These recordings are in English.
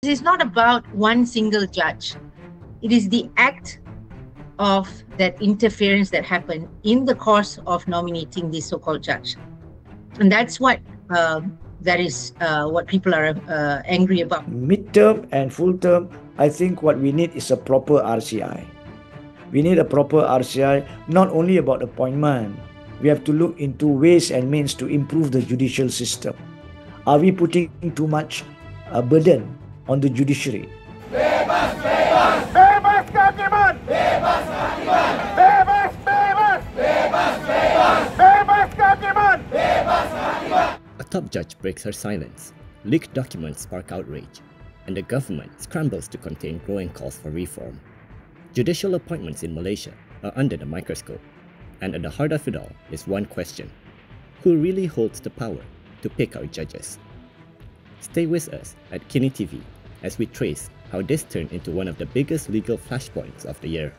It is not about one single judge. It is the act of that interference that happened in the course of nominating the so-called judge. And that's what what people are angry about. Midterm and full term, I think what we need is a proper RCI. We need a proper RCI, not only about appointment. We have to look into ways and means to improve the judicial system. Are we putting too much burden on the judiciary? Bebas, bebas! Bebas kehakiman! Bebas kehakiman! Bebas, bebas! Bebas, bebas! Bebas kehakiman! Bebas kehakiman! A top judge breaks her silence, leaked documents spark outrage, and the government scrambles to contain growing calls for reform. Judicial appointments in Malaysia are under the microscope, and at the heart of it all is one question: who really holds the power to pick our judges? Stay with us at KiniTV as we trace how this turned into one of the biggest legal flashpoints of the year.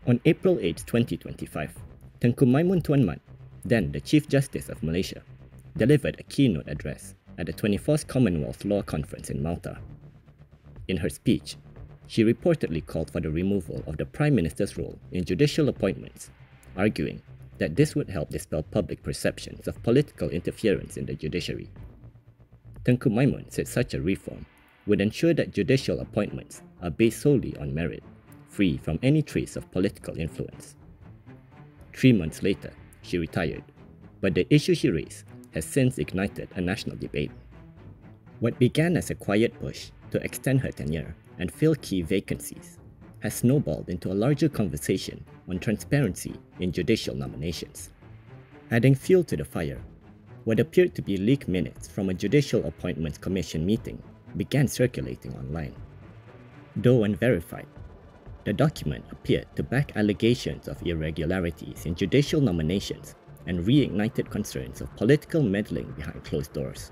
On April 8, 2025, Tengku Maimun Tuan Mat, then the Chief Justice of Malaysia, delivered a keynote address at the 24th Commonwealth Law Conference in Malta. In her speech, she reportedly called for the removal of the Prime Minister's role in judicial appointments, arguing that this would help dispel public perceptions of political interference in the judiciary. Tengku Maimun said such a reform would ensure that judicial appointments are based solely on merit, free from any trace of political influence. 3 months later, she retired, but the issue she raised has since ignited a national debate. What began as a quiet push to extend her tenure and fill key vacancies has snowballed into a larger conversation on transparency in judicial nominations. Adding fuel to the fire, what appeared to be leaked minutes from a Judicial Appointments Commission meeting began circulating online. Though unverified, the document appeared to back allegations of irregularities in judicial nominations and reignited concerns of political meddling behind closed doors.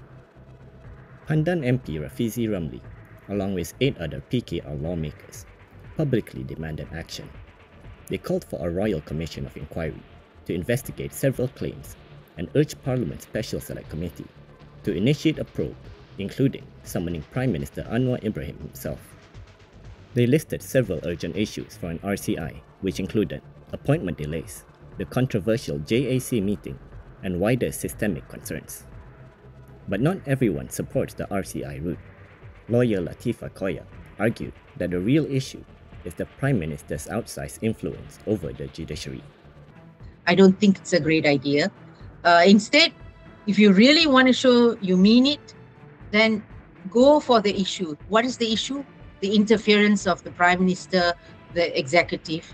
Pandan MP Rafizi Ramli, along with 8 other PKR lawmakers, publicly demanded action. They called for a Royal Commission of Inquiry to investigate several claims and urged Parliament's Special Select Committee to initiate a probe, including summoning Prime Minister Anwar Ibrahim himself. They listed several urgent issues for an RCI, which included appointment delays, the controversial JAC meeting, and wider systemic concerns. But not everyone supports the RCI route. Lawyer Latifa Koya argued that the real issue is the Prime Minister's outsized influence over the judiciary. I don't think it's a great idea. Instead, if you really want to show you mean it, then go for the issue. What is the issue? The interference of the Prime Minister, the executive,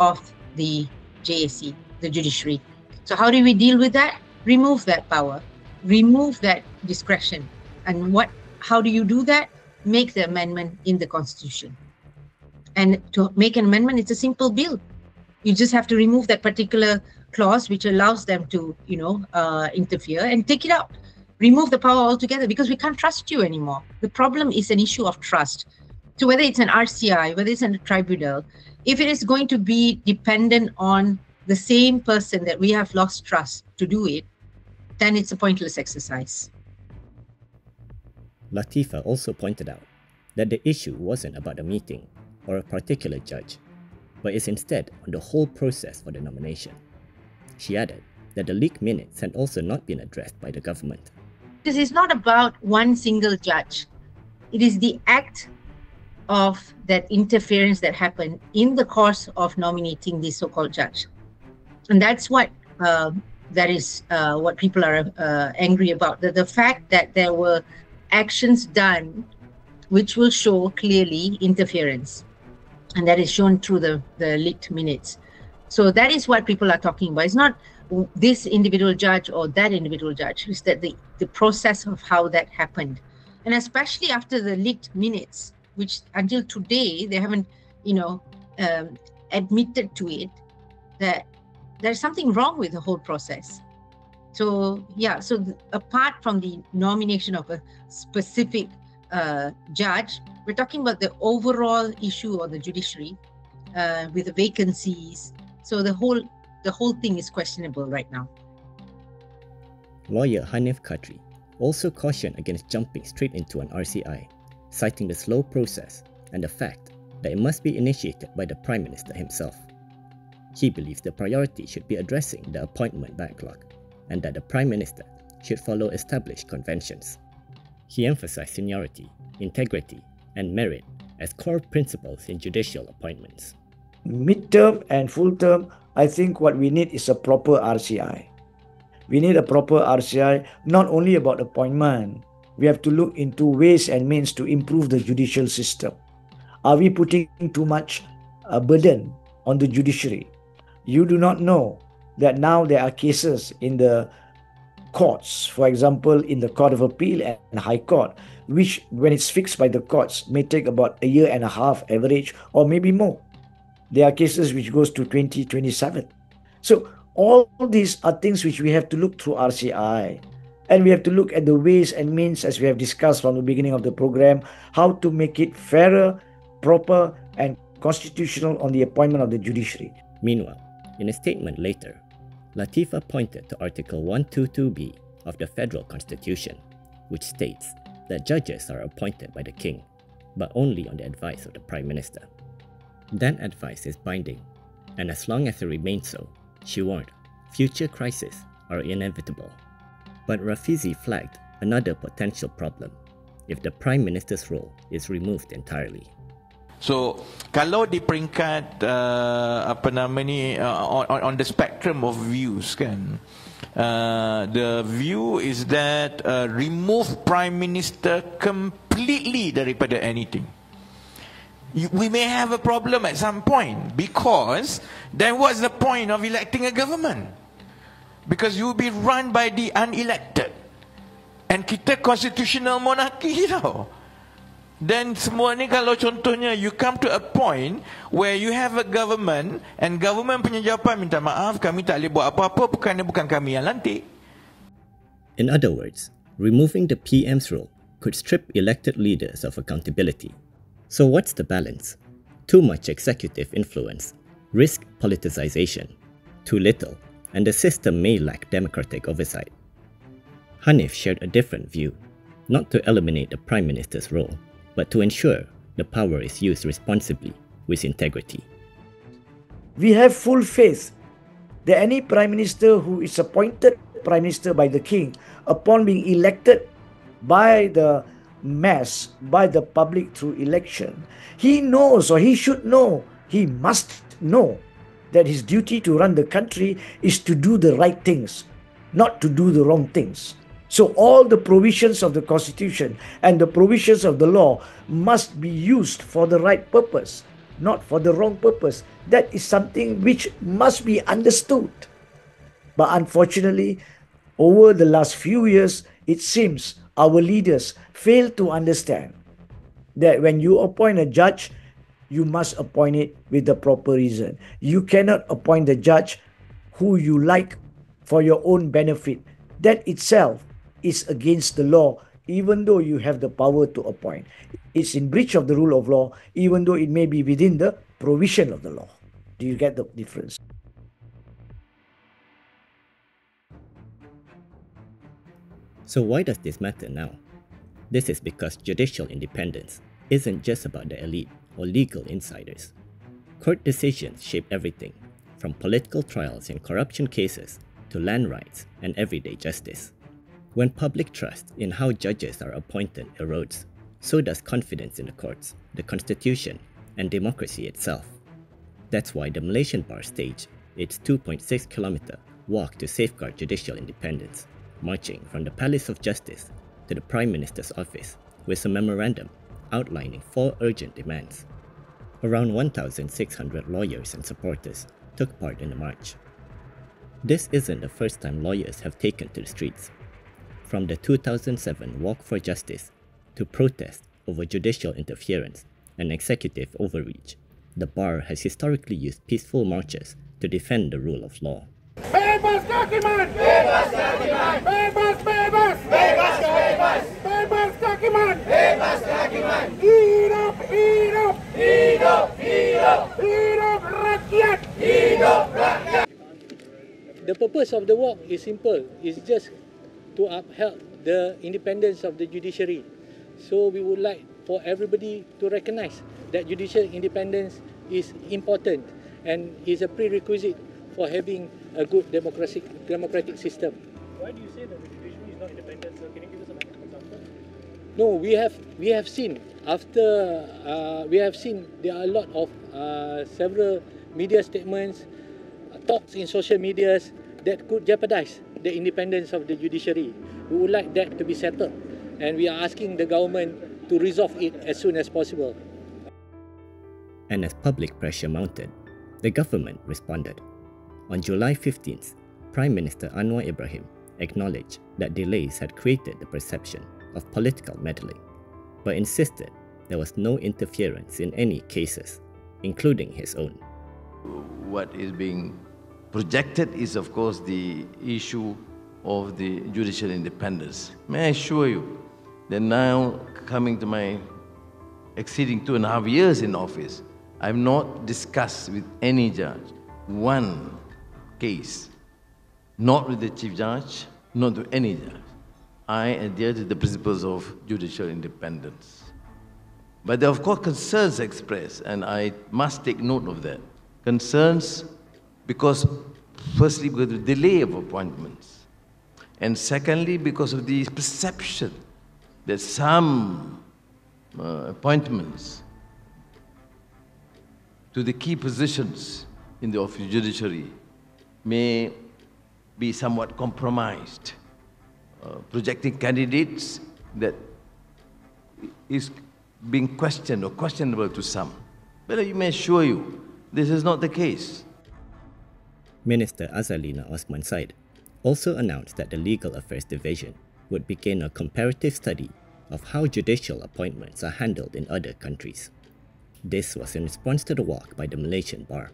of the JAC, the judiciary. So how do we deal with that? Remove that power, remove that discretion. And how do you do that? Make the amendment in the Constitution. And to make an amendment, it's a simple bill. You just have to remove that particular clause which allows them to, interfere, and take it out. Remove the power altogether, because we can't trust you anymore. The problem is an issue of trust. So whether it's an RCI, whether it's a tribunal, if it is going to be dependent on the same person that we have lost trust to do it, then it's a pointless exercise. Latifa also pointed out that the issue wasn't about a meeting or a particular judge, but is instead on the whole process for the nomination. She added that the leaked minutes had also not been addressed by the government. This is not about one single judge. It is the act of that interference that happened in the course of nominating the so-called judge. And that's what people are angry about. The fact that there were actions done which will show clearly interference. And that is shown through the leaked minutes. So that is what people are talking about. It's not this individual judge or that individual judge. It's that the process of how that happened. And especially after the leaked minutes, which until today, they haven't, admitted to it, that there's something wrong with the whole process. So, apart from the nomination of a specific judge, we're talking about the overall issue of the judiciary with the vacancies. So the whole thing is questionable right now. Lawyer Hanif Kadri also cautioned against jumping straight into an RCI, citing the slow process and the fact that it must be initiated by the Prime Minister himself. He believes the priority should be addressing the appointment backlog and that the Prime Minister should follow established conventions. He emphasized seniority, integrity, and merit as core principles in judicial appointments. Mid-term and full-term, I think what we need is a proper RCI. We need a proper RCI, not only about appointment. We have to look into ways and means to improve the judicial system. Are we putting too much burden on the judiciary? You do not know that now there are cases in the courts, for example, in the Court of Appeal and High Court, which when it's fixed by the courts may take about a year and a half average or maybe more. There are cases which goes to 2027. So all these are things which we have to look through RCI, and we have to look at the ways and means, as we have discussed from the beginning of the program, how to make it fairer, proper and constitutional on the appointment of the judiciary. Meanwhile, in a statement later, Latifa pointed to Article 122B of the Federal Constitution, which states that judges are appointed by the King, but only on the advice of the Prime Minister. That advice is binding, and as long as it remains so, she warned, future crises are inevitable. But Rafizi flagged another potential problem if the Prime Minister's role is removed entirely. So, kalau di peringkat on the spectrum of views kan, the view is that remove Prime Minister completely daripada anything. We may have a problem at some point, because then what's the point of electing a government? Because you will be run by the unelected, and kita constitutional monarchy tau. Then semua ni kalau contohnya you come to a point where you have a government, and government punya jawapan, minta maaf kami tak boleh buat apa-apa, bukan kami yang lantik. In other words, removing the PM's role could strip elected leaders of accountability. So what's the balance? Too much executive influence, risk politicization. Too little, and the system may lack democratic oversight. Hanif shared a different view, not to eliminate the Prime Minister's role, but to ensure the power is used responsibly with integrity. We have full faith that any Prime Minister who is appointed Prime Minister by the King, upon being elected by the mass, by the public through election, he knows, or he should know, he must know that his duty to run the country is to do the right things, not to do the wrong things. So all the provisions of the Constitution and the provisions of the law must be used for the right purpose, not for the wrong purpose. That is something which must be understood. But unfortunately, over the last few years, it seems our leaders fail to understand that when you appoint a judge, you must appoint it with the proper reason. You cannot appoint the judge who you like for your own benefit. That itself is against the law, even though you have the power to appoint. It's in breach of the rule of law, even though it may be within the provision of the law. Do you get the difference? So why does this matter now? This is because judicial independence isn't just about the elite or legal insiders. Court decisions shape everything, from political trials and corruption cases to land rights and everyday justice. When public trust in how judges are appointed erodes, so does confidence in the courts, the constitution, and democracy itself. That's why the Malaysian Bar staged its 2.6-kilometer walk to safeguard judicial independence, marching from the Palace of Justice to the Prime Minister's office with a memorandum outlining 4 urgent demands. Around 1,600 lawyers and supporters took part in the march. This isn't the first time lawyers have taken to the streets. From the 2007 Walk for Justice to protests over judicial interference and executive overreach, the Bar has historically used peaceful marches to defend the rule of law. Bebas kaki man! Bebas kaki man! Bebas, bebas! Bebas, bebas! Bebas kaki man! Bebas kaki man! Hidup, hidup! Hidup, hidup! Hidup rakyat! Hidup rakyat! The purpose of the walk is simple. It's just to uphold the independence of the judiciary. So we would like for everybody to recognize that judicial independence is important and is a prerequisite for having a good democratic system. Why do you say that the judiciary is not independent, sir? Can you give us an example? No, we have seen there are a lot of several media statements, talks in social medias that could jeopardize the independence of the judiciary. We would like that to be settled, and we are asking the government to resolve it as soon as possible. And as public pressure mounted, the government responded. On July 15th, Prime Minister Anwar Ibrahim acknowledged that delays had created the perception of political meddling, but insisted there was no interference in any cases, including his own. What is being projected is, of course, the issue of the judicial independence. May I assure you that now, coming to my exceeding 2.5 years in office, I have not discussed with any judge one case, not with the Chief Judge, not with any judge. I adhere to the principles of judicial independence. But there are, of course, concerns expressed, and I must take note of that. Concerns because, firstly, because of the delay of appointments, and secondly, because of the perception that some appointments to the key positions in the office of judiciary may be somewhat compromised, projecting candidates that is being questioned or questionable to some. But you may assure you, this is not the case. Minister Azalina Osman Said also announced that the Legal Affairs Division would begin a comparative study of how judicial appointments are handled in other countries. This was in response to the walk by the Malaysian Bar.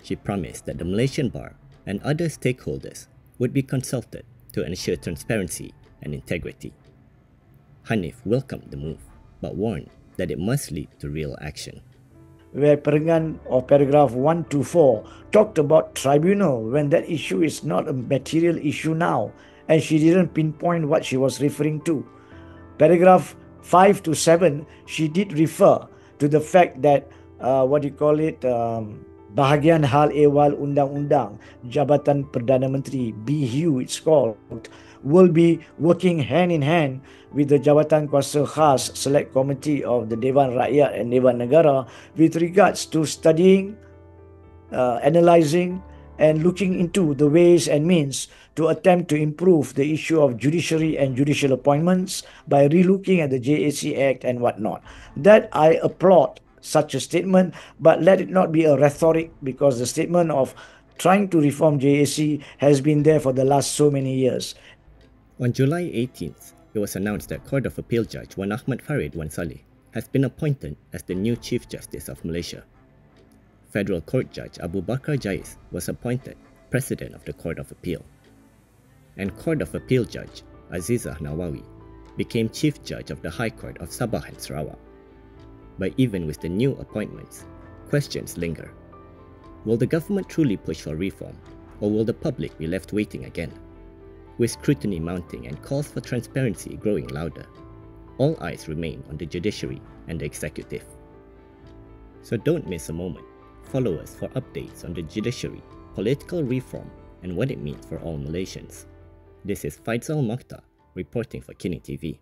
She promised that the Malaysian Bar and other stakeholders would be consulted to ensure transparency and integrity. Hanif welcomed the move, but warned that it must lead to real action. Where Perengan of paragraph 124 talked about tribunal when that issue is not a material issue now, and she didn't pinpoint what she was referring to. Paragraph 5 to 7, she did refer to the fact that Bahagian Hal Ehwal Undang-Undang Jabatan Perdana Menteri, BHU it's called, will be working hand in hand with the Jabatan Kuasa Khas Select Committee of the Dewan Rakyat and Dewan Negara with regards to studying, analysing and looking into the ways and means to attempt to improve the issue of judiciary and judicial appointments by relooking at the JAC Act and whatnot. That I applaud such a statement, but let it not be a rhetoric, because the statement of trying to reform JAC has been there for the last so many years. On July 18th, it was announced that Court of Appeal Judge Wan Ahmad Farid Wan Salleh has been appointed as the new Chief Justice of Malaysia. Federal Court Judge Abu Bakar Jais was appointed President of the Court of Appeal. And Court of Appeal Judge Azizah Nawawi became Chief Judge of the High Court of Sabah and Sarawak. But even with the new appointments, questions linger. Will the government truly push for reform, or will the public be left waiting again? With scrutiny mounting and calls for transparency growing louder, all eyes remain on the judiciary and the executive. So don't miss a moment. Follow us for updates on the judiciary, political reform, and what it means for all Malaysians. This is Faisal Mokhtar reporting for KiniTV.